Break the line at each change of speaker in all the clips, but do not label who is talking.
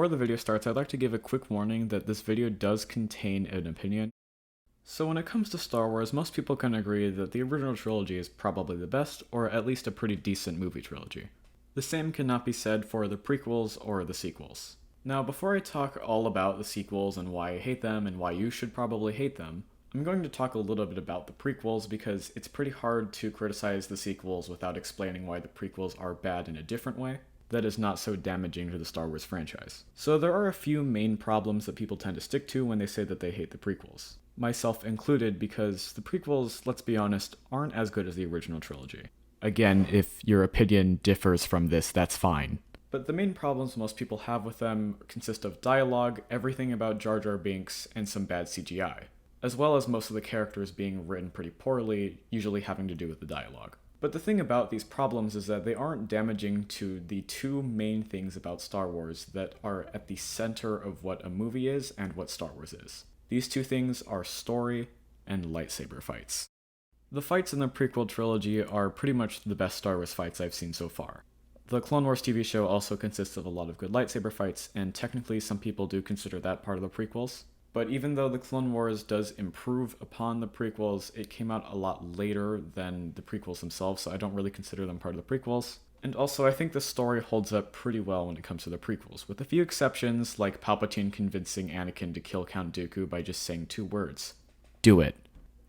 before the video starts, I'd like to give a quick warning that this video does contain an opinion. So when it comes to Star Wars, most people can agree that the original trilogy is probably the best, or at least a pretty decent movie trilogy. The same cannot be said for the prequels or the sequels. Now, before I talk all about the sequels and why I hate them and why you should probably hate them, I'm going to talk a little bit about the prequels because it's pretty hard to criticize the sequels without explaining why the prequels are bad in a different way that is not so damaging to the Star Wars franchise. So there are a few main problems that people tend to stick to when they say that they hate the prequels. Myself included, because the prequels, let's be honest, aren't as good as the original trilogy. Again, if your opinion differs from this, that's fine. But the main problems most people have with them consist of dialogue, everything about Jar Jar Binks, and some bad CGI, as well as most of the characters being written pretty poorly, usually having to do with the dialogue. But the thing about these problems is that they aren't damaging to the two main things about Star Wars that are at the center of what a movie is and what Star Wars is. These two things are story and lightsaber fights. The fights in the prequel trilogy are pretty much the best Star Wars fights I've seen so far. The Clone Wars TV show also consists of a lot of good lightsaber fights, and technically some people do consider that part of the prequels. But even though the Clone Wars does improve upon the prequels, it came out a lot later than the prequels themselves, so I don't really consider them part of the prequels. And also, I think the story holds up pretty well when it comes to the prequels, with a few exceptions, like Palpatine convincing Anakin to kill Count Dooku by just saying 2 words. Do it.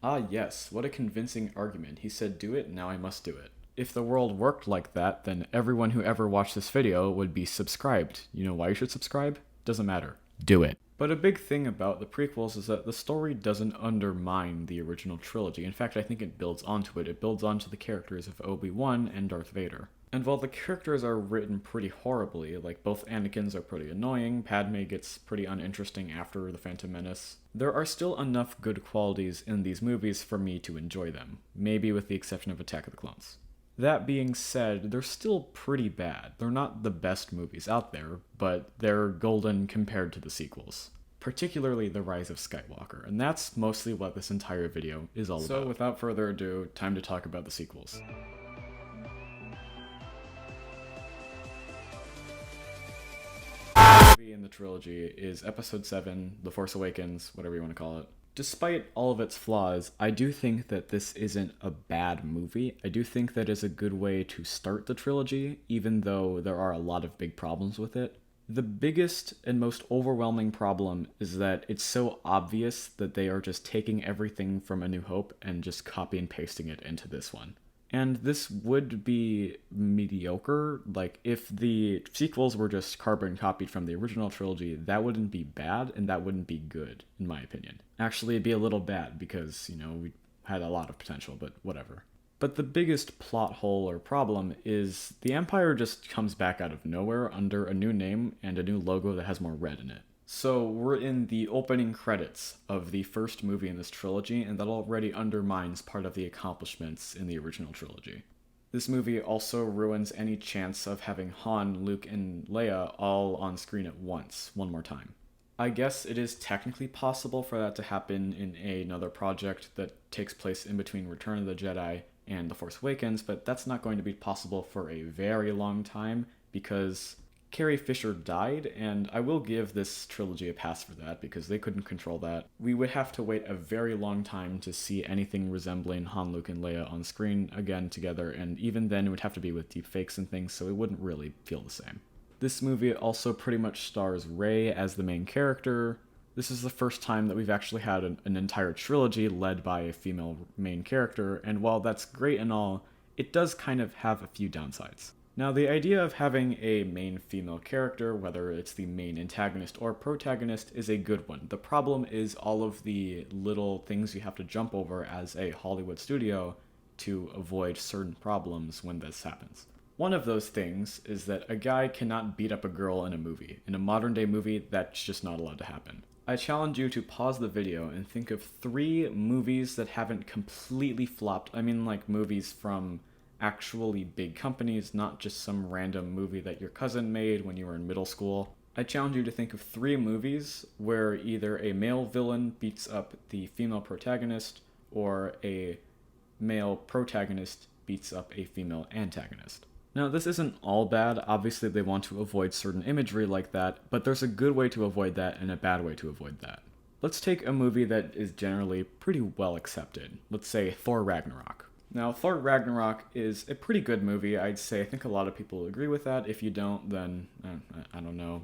Ah yes, what a convincing argument. He said do it, now I must do it. If the world worked like that, then everyone who ever watched this video would be subscribed. You know why you should subscribe? Doesn't matter. Do it. But a big thing about the prequels is that the story doesn't undermine the original trilogy. In fact, I think it builds onto it. It builds onto the characters of Obi-Wan and Darth Vader. And while the characters are written pretty horribly, like both Anakins are pretty annoying, Padme gets pretty uninteresting after The Phantom Menace, there are still enough good qualities in these movies for me to enjoy them, maybe with the exception of Attack of the Clones. That being said, they're still pretty bad. They're not the best movies out there, but they're golden compared to the sequels. Particularly The Rise of Skywalker, and that's mostly what this entire video is all about. So without further ado, time to talk about the sequels. The movie in the trilogy is Episode 7, The Force Awakens, whatever you want to call it. Despite all of its flaws, I do think that this isn't a bad movie. I do think that it's a good way to start the trilogy, even though there are a lot of big problems with it. The biggest and most overwhelming problem is that it's so obvious that they are just taking everything from A New Hope and just copy and pasting it into this one. And this would be mediocre. Like, if the sequels were just carbon copied from the original trilogy, that wouldn't be bad, and that wouldn't be good, in my opinion. Actually, it'd be a little bad, because, we had a lot of potential, but whatever. But the biggest plot hole or problem is the Empire just comes back out of nowhere under a new name and a new logo that has more red in it. So we're in the opening credits of the first movie in this trilogy, and that already undermines part of the accomplishments in the original trilogy. This movie also ruins any chance of having Han, Luke, and Leia all on screen at once, one more time. I guess it is technically possible for that to happen in another project that takes place in between Return of the Jedi and The Force Awakens, but that's not going to be possible for a very long time because Carrie Fisher died, and I will give this trilogy a pass for that because they couldn't control that. We would have to wait a very long time to see anything resembling Han, Luke, and Leia on screen again together, and even then it would have to be with deepfakes and things, so it wouldn't really feel the same. This movie also pretty much stars Rey as the main character. This is the first time that we've actually had an entire trilogy led by a female main character, and while that's great and all, it does kind of have a few downsides. Now, the idea of having a main female character, whether it's the main antagonist or protagonist, is a good one. The problem is all of the little things you have to jump over as a Hollywood studio to avoid certain problems when this happens. One of those things is that a guy cannot beat up a girl in a movie. In a modern day movie, that's just not allowed to happen. I challenge you to pause the video and think of 3 movies that haven't completely flopped. I mean, like movies from actually big companies, not just some random movie that your cousin made when you were in middle school. I challenge you to think of 3 movies where either a male villain beats up the female protagonist or a male protagonist beats up a female antagonist. Now, this isn't all bad. Obviously, they want to avoid certain imagery like that, but there's a good way to avoid that and a bad way to avoid that. Let's take a movie that is generally pretty well accepted. Let's say Thor Ragnarok. Now, Thor Ragnarok is a pretty good movie, I'd say. I think a lot of people agree with that. If you don't, then I don't know.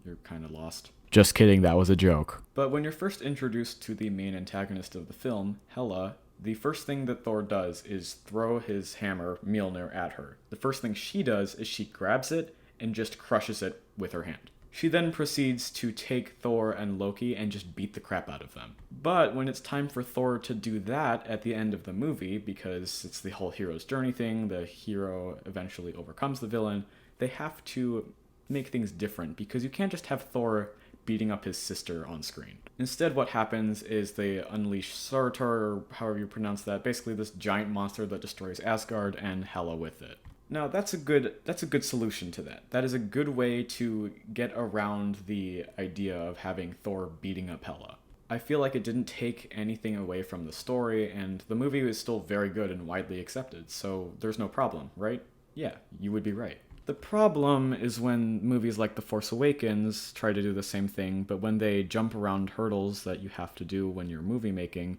You're kind of lost. Just kidding, that was a joke. But when you're first introduced to the main antagonist of the film, Hela, the first thing that Thor does is throw his hammer, Mjolnir, at her. The first thing she does is she grabs it and just crushes it with her hand. She then proceeds to take Thor and Loki and just beat the crap out of them. But when it's time for Thor to do that at the end of the movie, because it's the whole hero's journey thing, the hero eventually overcomes the villain, they have to make things different, because you can't just have Thor beating up his sister on screen. Instead, what happens is they unleash Surtur, or however you pronounce that, basically this giant monster that destroys Asgard and Hela with it. Now, that's a good solution to that. That is a good way to get around the idea of having Thor beating up Hela. I feel like it didn't take anything away from the story, and the movie is still very good and widely accepted, so there's no problem, right? Yeah, you would be right. The problem is when movies like The Force Awakens try to do the same thing, but when they jump around hurdles that you have to do when you're movie making,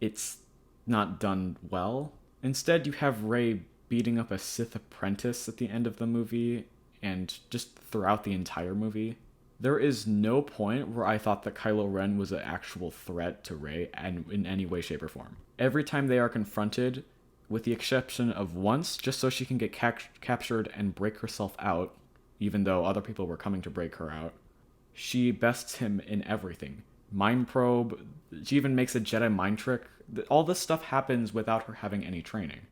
it's not done well. Instead, you have Rey beating up a Sith apprentice at the end of the movie, and just throughout the entire movie. There is no point where I thought that Kylo Ren was an actual threat to Rey and in any way, shape, or form. Every time they are confronted, with the exception of once, just so she can get captured and break herself out, even though other people were coming to break her out, she bests him in everything. Mind probe, she even makes a Jedi mind trick. All this stuff happens without her having any training.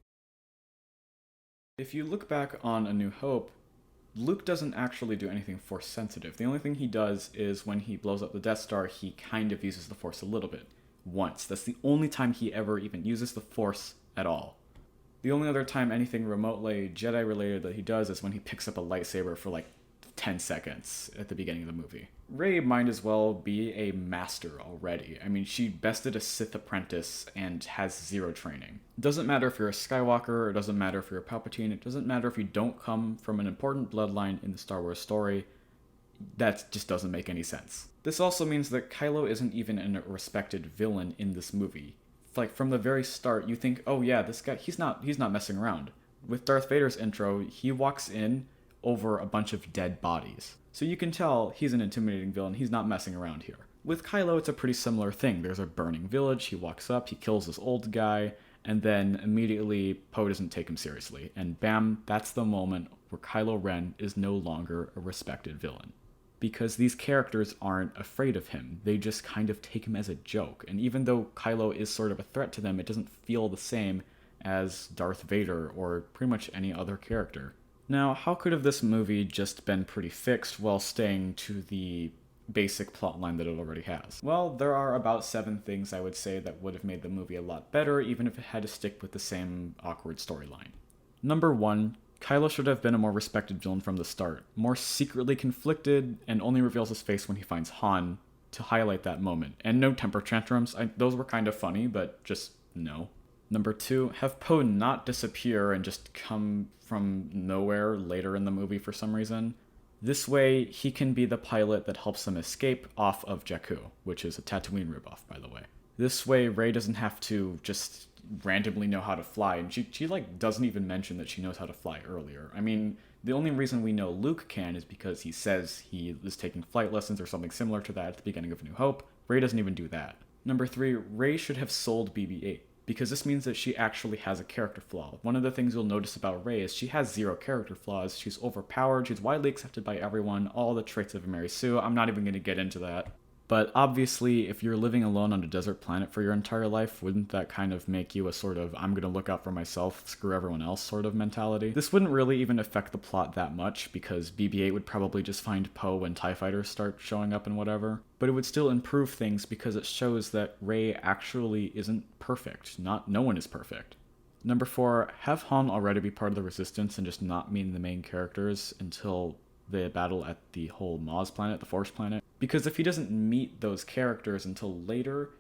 If you look back on A New Hope, Luke doesn't actually do anything Force sensitive. The only thing he does is when he blows up the Death Star, he kind of uses the Force a little bit. Once. That's the only time he ever even uses the Force at all. The only other time anything remotely Jedi related that he does is when he picks up a lightsaber for like 10 seconds at the beginning of the movie. Rey might as well be a master already. I mean, she bested a Sith apprentice and has zero training. It doesn't matter if you're a Skywalker, it doesn't matter if you're a Palpatine, it doesn't matter if you don't come from an important bloodline in the Star Wars story. That just doesn't make any sense. This also means that Kylo isn't even a respected villain in this movie. Like, from the very start, you think, oh yeah, this guy, he's not messing around. With Darth Vader's intro, he walks in over a bunch of dead bodies. So you can tell he's an intimidating villain, he's not messing around here. With Kylo, it's a pretty similar thing. There's a burning village, he walks up, he kills this old guy, and then immediately Poe doesn't take him seriously. And bam, that's the moment where Kylo Ren is no longer a respected villain. Because these characters aren't afraid of him. They just kind of take him as a joke. And even though Kylo is sort of a threat to them, it doesn't feel the same as Darth Vader or pretty much any other character. Now, how could have this movie just been pretty fixed while staying to the basic plotline that it already has? Well, there are about 7 things I would say that would have made the movie a lot better, even if it had to stick with the same awkward storyline. Number 1, Kylo should have been a more respected villain from the start, more secretly conflicted, and only reveals his face when he finds Han to highlight that moment. And no temper tantrums. Those were kind of funny, but just no. Number 2, have Poe not disappear and just come from nowhere later in the movie for some reason. This way, he can be the pilot that helps them escape off of Jakku, which is a Tatooine ripoff, by the way. This way, Rey doesn't have to just randomly know how to fly, and she like doesn't even mention that she knows how to fly earlier. I mean, the only reason we know Luke can is because he says he is taking flight lessons or something similar to that at the beginning of New Hope. Rey doesn't even do that. Number 3, Rey should have sold BB-8, because this means that she actually has a character flaw. One of the things you'll notice about Rey is she has 0 character flaws. She's overpowered, she's widely accepted by everyone, all the traits of a Mary Sue. I'm not even going to get into that. But obviously, if you're living alone on a desert planet for your entire life, wouldn't that kind of make you a sort of, I'm gonna look out for myself, screw everyone else sort of mentality? This wouldn't really even affect the plot that much, because BB-8 would probably just find Poe when TIE fighters start showing up and whatever. But it would still improve things because it shows that Rey actually isn't perfect. No one is perfect. Number 4, have Han already be part of the Resistance and just not meet the main characters until the battle at the whole Maz planet, the Force planet. Because if he doesn't meet those characters until later,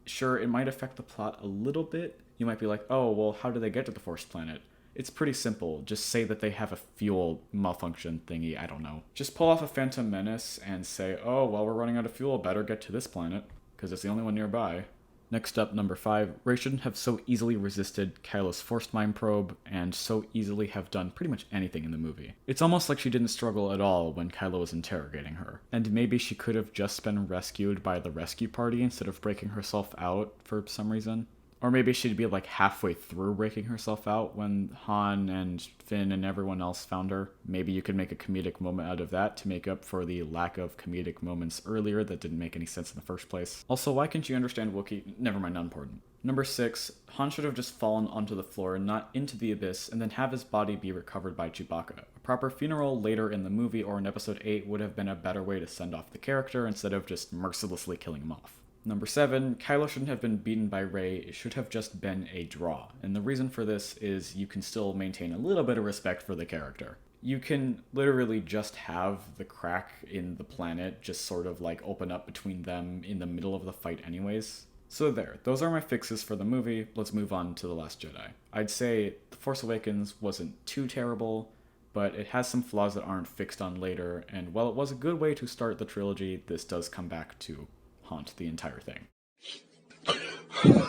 sure, it might affect the plot a little bit. You might be like, oh, well, how do they get to the Force planet? It's pretty simple. Just say that they have a fuel malfunction thingy, I don't know. Just pull off a Phantom Menace and say, oh, well, we're running out of fuel, better get to this planet, because it's the only one nearby. Next up, number 5, Rey shouldn't have so easily resisted Kylo's forced mind probe and so easily have done pretty much anything in the movie. It's almost like she didn't struggle at all when Kylo was interrogating her. And maybe she could have just been rescued by the rescue party instead of breaking herself out for some reason. Or maybe she'd be like halfway through breaking herself out when Han and Finn and everyone else found her. Maybe you could make a comedic moment out of that to make up for the lack of comedic moments earlier that didn't make any sense in the first place. Also, why can't you understand Wookiee? Never mind, not important. Number 6, Han should have just fallen onto the floor, not into the abyss, and then have his body be recovered by Chewbacca. A proper funeral later in the movie or in Episode 8 would have been a better way to send off the character instead of just mercilessly killing him off. Number 7, Kylo shouldn't have been beaten by Rey, it should have just been a draw. And the reason for this is you can still maintain a little bit of respect for the character. You can literally just have the crack in the planet just sort of like open up between them in the middle of the fight anyways. So there, those are my fixes for the movie. Let's move on to The Last Jedi. I'd say The Force Awakens wasn't too terrible, but it has some flaws that aren't fixed on later, and while it was a good way to start the trilogy, this does come back to haunt the entire thing. Right,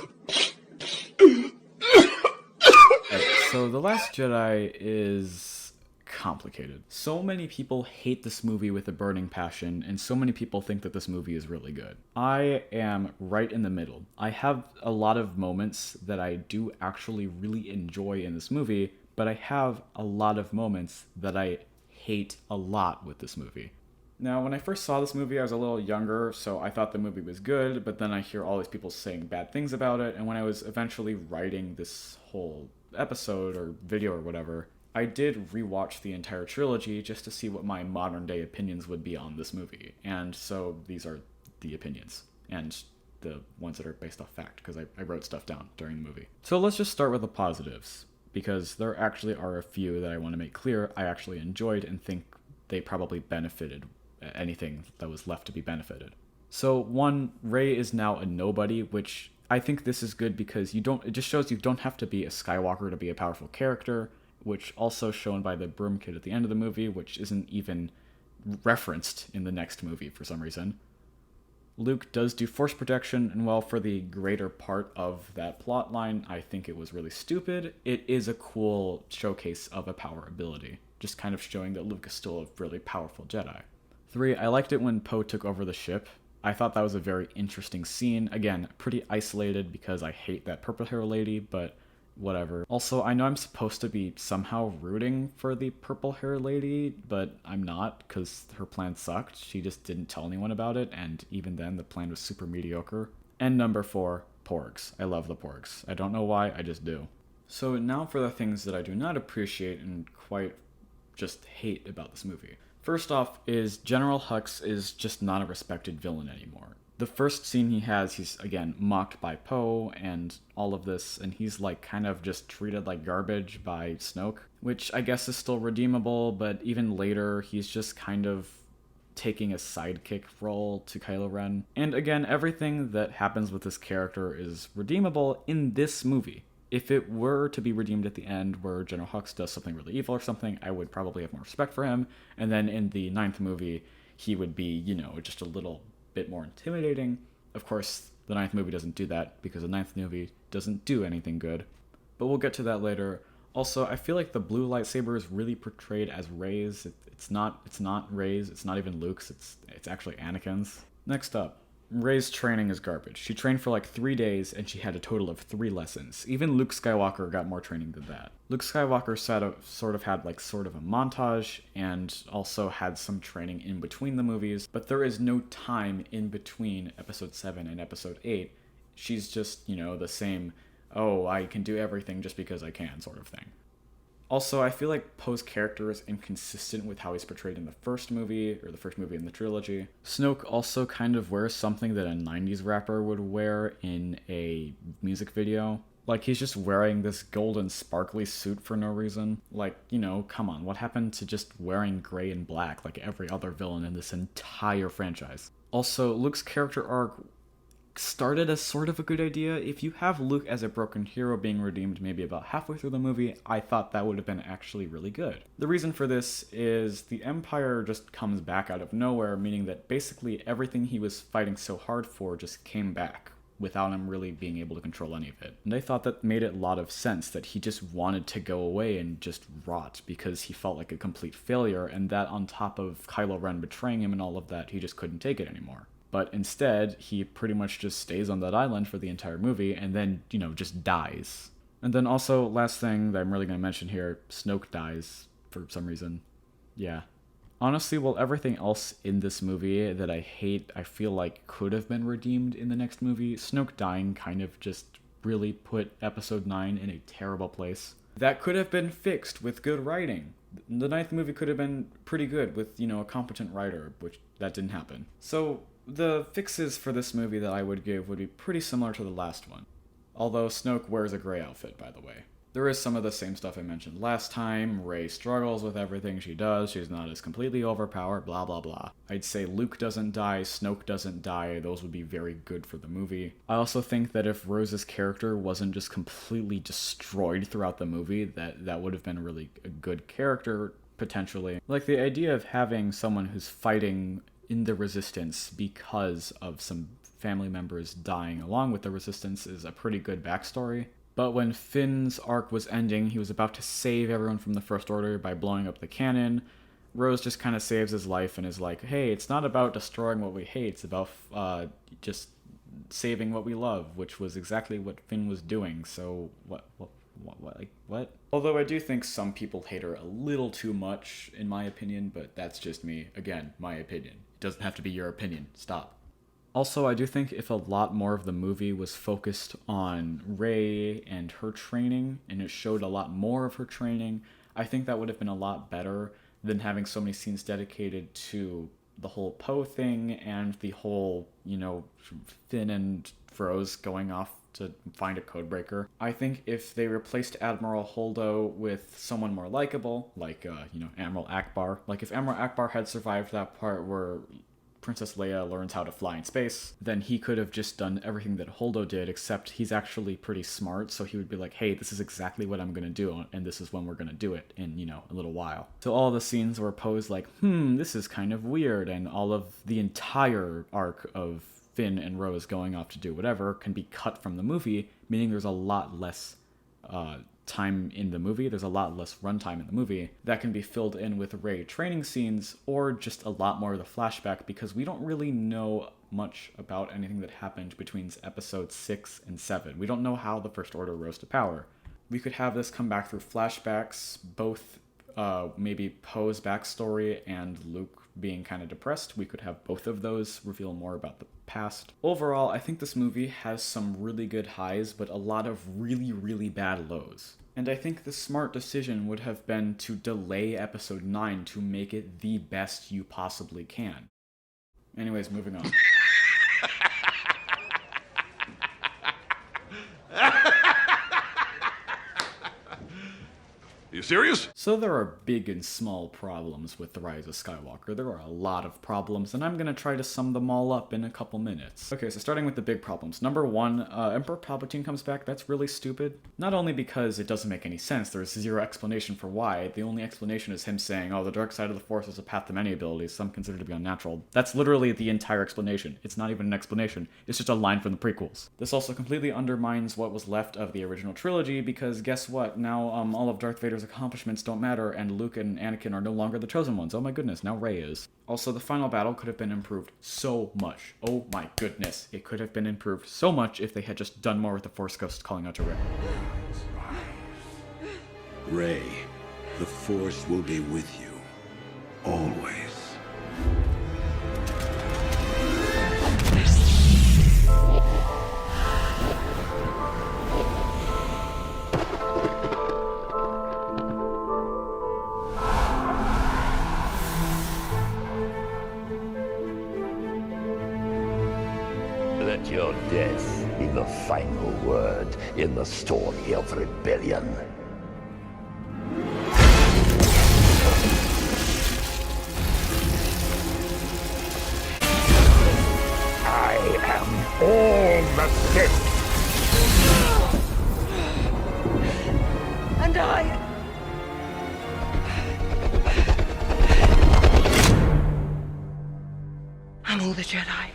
so The Last Jedi is complicated. So many people hate this movie with a burning passion, and so many people think that this movie is really good. I am right in the middle. I have a lot of moments that I do actually really enjoy in this movie, but I have a lot of moments that I hate a lot with this movie. Now, when I first saw this movie, I was a little younger, so I thought the movie was good, but then I hear all these people saying bad things about it, and when I was eventually writing this whole episode or video or whatever, I did rewatch the entire trilogy just to see what my modern day opinions would be on this movie. And so these are the opinions, and the ones that are based off fact, because I wrote stuff down during the movie. So let's just start with the positives, because there actually are a few that I want to make clear I actually enjoyed and think they probably benefited anything that was left to be benefited. So 1, Rey is now a nobody, which I think this is good because it just shows you don't have to be a Skywalker to be a powerful character, which also shown by the broom kid at the end of the movie, which isn't even referenced in the next movie for some reason. Luke does do force protection, and while for the greater part of that plot line, I think it was really stupid, it is a cool showcase of a power ability, just kind of showing that Luke is still a really powerful Jedi. 3, I liked it when Poe took over the ship. I thought that was a very interesting scene. Again, pretty isolated because I hate that purple hair lady, but whatever. Also, I know I'm supposed to be somehow rooting for the purple hair lady, but I'm not because her plan sucked. She just didn't tell anyone about it, and even then the plan was super mediocre. And number 4, Porgs. I love the Porgs. I don't know why, I just do. So now for the things that I do not appreciate and quite just hate about this movie. First off is General Hux is just not a respected villain anymore. The first scene he has, he's again mocked by Poe and all of this, and he's like kind of just treated like garbage by Snoke, which I guess is still redeemable, but even later he's just kind of taking a sidekick role to Kylo Ren. And again, everything that happens with this character is redeemable in this movie. If it were to be redeemed at the end where General Hux does something really evil or something, I would probably have more respect for him. And then in the 9th movie, he would be, just a little bit more intimidating. Of course, the 9th movie doesn't do that because the 9th movie doesn't do anything good. But we'll get to that later. Also, I feel like the blue lightsaber is really portrayed as Rey's. It's not Rey's, it's not even Luke's, it's actually Anakin's. Next up. Rey's training is garbage. She trained for like 3 days and she had a total of 3 lessons. Even Luke Skywalker got more training than that. Luke Skywalker sort of had a montage and also had some training in between the movies, but there is no time in between episode 7 and episode 8. She's just, the same, oh, I can do everything just because I can sort of thing. Also, I feel like Poe's character is inconsistent with how he's portrayed in the first movie, or the first movie in the trilogy. Snoke also kind of wears something that a 90s rapper would wear in a music video. Like, he's just wearing this golden sparkly suit for no reason. Like, come on, what happened to just wearing gray and black like every other villain in this entire franchise? Also, Luke's character arc started as sort of a good idea. If you have Luke as a broken hero being redeemed maybe about halfway through the movie, I thought that would have been actually really good. The reason for this is the Empire just comes back out of nowhere, meaning that basically everything he was fighting so hard for just came back without him really being able to control any of it. And I thought that made a lot of sense, that he just wanted to go away and just rot because he felt like a complete failure, and that on top of Kylo Ren betraying him and all of that, he just couldn't take it anymore. But instead, he pretty much just stays on that island for the entire movie and then, just dies. And then also, last thing that I'm really going to mention here, Snoke dies for some reason. Yeah. Honestly, while everything else in this movie that I hate, I feel like could have been redeemed in the next movie, Snoke dying kind of just really put Episode 9 in a terrible place. That could have been fixed with good writing. The ninth movie could have been pretty good with, a competent writer, which that didn't happen. So the fixes for this movie that I would give would be pretty similar to the last one. Although Snoke wears a gray outfit, by the way. There is some of the same stuff I mentioned last time. Rey struggles with everything she does. She's not as completely overpowered, blah blah blah. I'd say Luke doesn't die, Snoke doesn't die. Those would be very good for the movie. I also think that if Rose's character wasn't just completely destroyed throughout the movie, that would have been really a good character, potentially. Like the idea of having someone who's fighting in the Resistance because of some family members dying along with the Resistance is a pretty good backstory. But when Finn's arc was ending, he was about to save everyone from the First Order by blowing up the cannon. Rose just kind of saves his life and is like, hey, it's not about destroying what we hate, it's about just saving what we love, which was exactly what Finn was doing. So what? Although I do think some people hate her a little too much, in my opinion, but that's just me. Again, my opinion. It doesn't have to be your opinion. Stop. Also, I do think if a lot more of the movie was focused on Rey and her training, and it showed a lot more of her training, I think that would have been a lot better than having so many scenes dedicated to the whole Poe thing and the whole, Finn and Rose going off to find a codebreaker. I think if they replaced Admiral Holdo with someone more likable, like, Admiral Akbar, like if Admiral Akbar had survived that part where Princess Leia learns how to fly in space, then he could have just done everything that Holdo did, except he's actually pretty smart, so he would be like, hey, this is exactly what I'm going to do, and this is when we're going to do it in, a little while. So all the scenes where Poe's like, this is kind of weird, and all of the entire arc of Finn and Rose going off to do whatever can be cut from the movie, meaning there's a lot less time in the movie, there's a lot less runtime in the movie that can be filled in with Rey training scenes or just a lot more of the flashback, because we don't really know much about anything that happened between episodes 6 and 7. We don't know how the First Order rose to power. We could have this come back through flashbacks, both maybe Poe's backstory and Luke being kind of depressed. We could have both of those reveal more about the past. Overall, I think this movie has some really good highs, but a lot of really, really bad lows. And I think the smart decision would have been to delay episode 9 to make it the best you possibly can. Anyways, moving on.
You serious?
So there are big and small problems with The Rise of Skywalker. There are a lot of problems, and I'm going to try to sum them all up in a couple minutes. Okay, so starting with the big problems. Number one, Emperor Palpatine comes back. That's really stupid. Not only because it doesn't make any sense, there's zero explanation for why. The only explanation is him saying, oh, the dark side of the Force is a path to many abilities, some considered to be unnatural. That's literally the entire explanation. It's not even an explanation. It's just a line from the prequels. This also completely undermines what was left of the original trilogy, because guess what? Now all of Darth Vader's accomplishments don't matter, and Luke and Anakin are no longer the chosen ones. Oh my goodness, now Rey is. Also, the final battle could have been improved so much. Oh my goodness. It could have been improved so much if they had just done more with the Force Ghost calling out to Rey.
Rey, the Force will be with you. Always.
Let your death be the final word in the story of rebellion. I am all the Sith!
And I... I'm all the Jedi.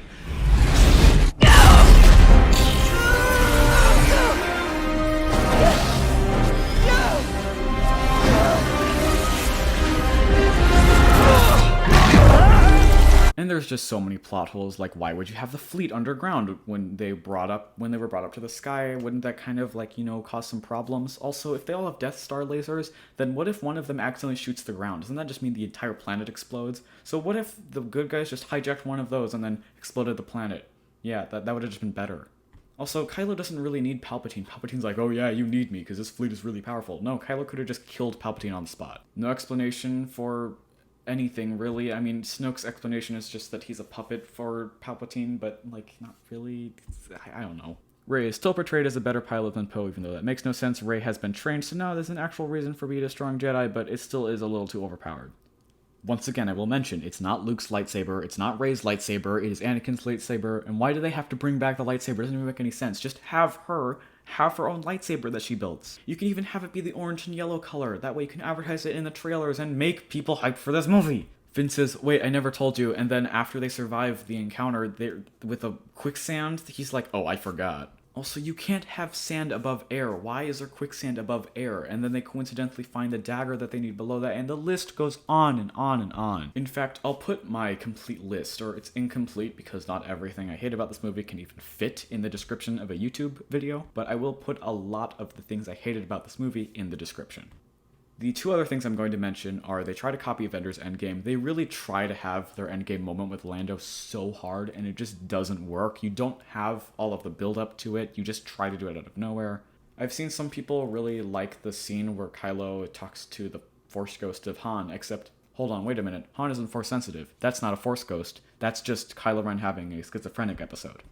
And there's just so many plot holes, like why would you have the fleet underground when they were brought up to the sky? Wouldn't that kind of like, cause some problems? Also, if they all have Death Star lasers, then what if one of them accidentally shoots the ground? Doesn't that just mean the entire planet explodes? So what if the good guys just hijacked one of those and then exploded the planet? Yeah, that would have just been better. Also, Kylo doesn't really need Palpatine. Palpatine's like, oh yeah, you need me because this fleet is really powerful. No, Kylo could have just killed Palpatine on the spot. No explanation for anything, really. I mean, Snoke's explanation is just that he's a puppet for Palpatine, but, like, not really. I don't know. Rey is still portrayed as a better pilot than Poe, even though that makes no sense. Rey has been trained, so now there's an actual reason for being a strong Jedi, but it still is a little too overpowered. Once again, I will mention, it's not Luke's lightsaber, it's not Rey's lightsaber, it is Anakin's lightsaber, and why do they have to bring back the lightsaber? It doesn't even make any sense. Just have her own lightsaber that she builds. You can even have it be the orange and yellow color. That way you can advertise it in the trailers and make people hyped for this movie. Finn says, wait, I never told you. And then after they survive the encounter with a quicksand, he's like, oh, I forgot. Also, you can't have sand above air. Why is there quicksand above air? And then they coincidentally find the dagger that they need below that, and the list goes on and on and on. In fact, I'll put my complete list, or it's incomplete because not everything I hate about this movie can even fit in the description of a YouTube video, but I will put a lot of the things I hated about this movie in the description. The two other things I'm going to mention are they try to copy Avengers Endgame. They really try to have their Endgame moment with Lando so hard, and it just doesn't work. You don't have all of the build-up to it. You just try to do it out of nowhere. I've seen some people really like the scene where Kylo talks to the Force Ghost of Han, except, hold on, wait a minute. Han isn't Force sensitive. That's not a Force Ghost. That's just Kylo Ren having a schizophrenic episode.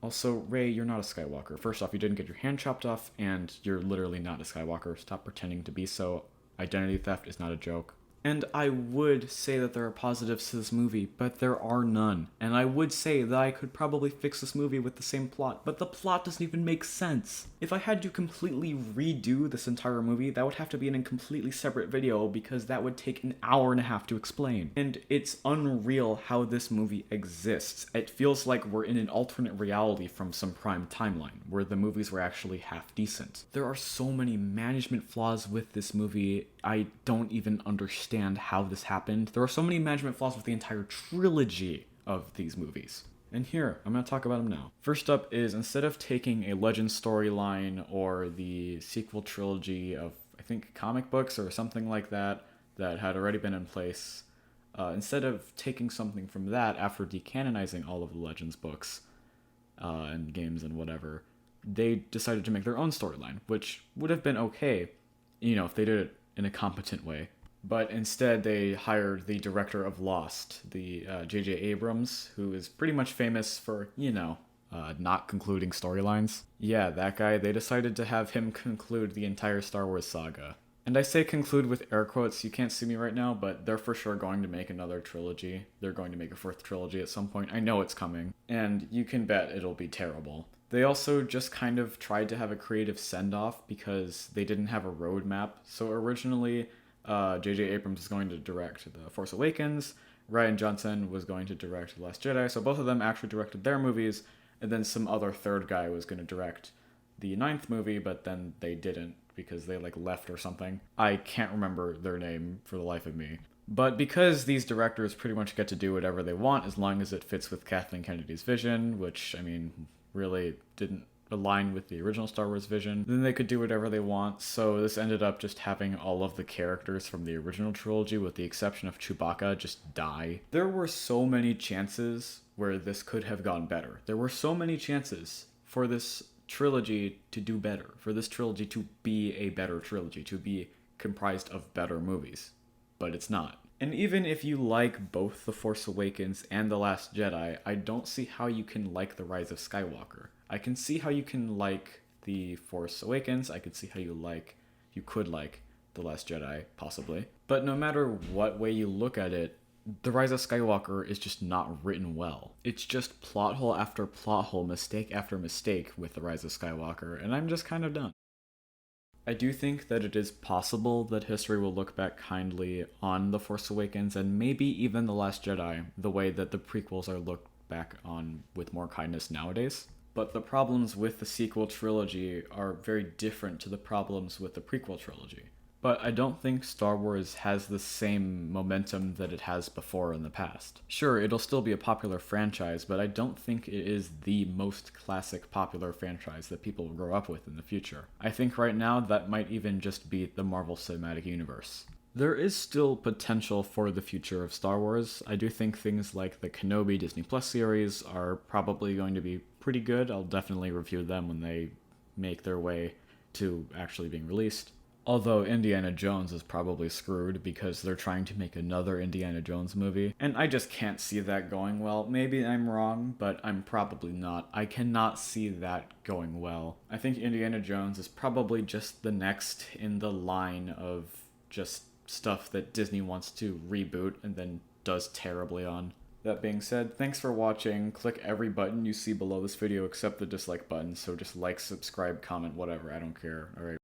Also, Rey, you're not a Skywalker. First off, you didn't get your hand chopped off, and you're literally not a Skywalker. Stop pretending to be so. Identity theft is not a joke. And I would say that there are positives to this movie, but there are none. And I would say that I could probably fix this movie with the same plot, but the plot doesn't even make sense. If I had to completely redo this entire movie, that would have to be in a completely separate video because that would take an hour and a half to explain. And it's unreal how this movie exists. It feels like we're in an alternate reality from some prime timeline, where the movies were actually half decent. There are so many management flaws with this movie, I don't even understand how this happened. There are so many management flaws with the entire trilogy of these movies. And here, I'm going to talk about them now. First up is, instead of taking a legend storyline or the sequel trilogy of, I think, comic books or something like that had already been in place, instead of taking something from that after decanonizing all of the Legends books and games and whatever, they decided to make their own storyline, which would have been okay, if they did it in a competent way. But instead, they hired the director of Lost, the J.J. Abrams, who is pretty much famous for, not concluding storylines. Yeah, that guy, they decided to have him conclude the entire Star Wars saga. And I say conclude with air quotes, you can't see me right now, but they're for sure going to make another trilogy. They're going to make a fourth trilogy at some point. I know it's coming. And you can bet it'll be terrible. They also just kind of tried to have a creative send-off because they didn't have a roadmap. So originally, J.J. Abrams was going to direct The Force Awakens, Rian Johnson was going to direct The Last Jedi, so both of them actually directed their movies, and then some other third guy was going to direct the 9th movie, but then they didn't because they left or something. I can't remember their name for the life of me. But because these directors pretty much get to do whatever they want as long as it fits with Kathleen Kennedy's vision, which, really didn't align with the original Star Wars vision, then they could do whatever they want. So this ended up just having all of the characters from the original trilogy, with the exception of Chewbacca, just die. There were so many chances where this could have gone better. There were so many chances for this trilogy to do better, for this trilogy to be a better trilogy, to be comprised of better movies. But it's not. And even if you like both The Force Awakens and The Last Jedi, I don't see how you can like The Rise of Skywalker. I can see how you can like The Force Awakens, I could see how you could like The Last Jedi, possibly. But no matter what way you look at it, The Rise of Skywalker is just not written well. It's just plot hole after plot hole, mistake after mistake with The Rise of Skywalker, and I'm just kind of done. I do think that it is possible that history will look back kindly on The Force Awakens and maybe even The Last Jedi, the way that the prequels are looked back on with more kindness nowadays. But the problems with the sequel trilogy are very different to the problems with the prequel trilogy. But I don't think Star Wars has the same momentum that it has before in the past. Sure, it'll still be a popular franchise, but I don't think it is the most classic popular franchise that people will grow up with in the future. I think right now that might even just be the Marvel Cinematic Universe. There is still potential for the future of Star Wars. I do think things like the Kenobi Disney Plus series are probably going to be pretty good. I'll definitely review them when they make their way to actually being released. Although Indiana Jones is probably screwed because they're trying to make another Indiana Jones movie. And I just can't see that going well. Maybe I'm wrong, but I'm probably not. I cannot see that going well. I think Indiana Jones is probably just the next in the line of just stuff that Disney wants to reboot and then does terribly on. That being said, thanks for watching. Click every button you see below this video except the dislike button, so just like, subscribe, comment, whatever, I don't care. Alright.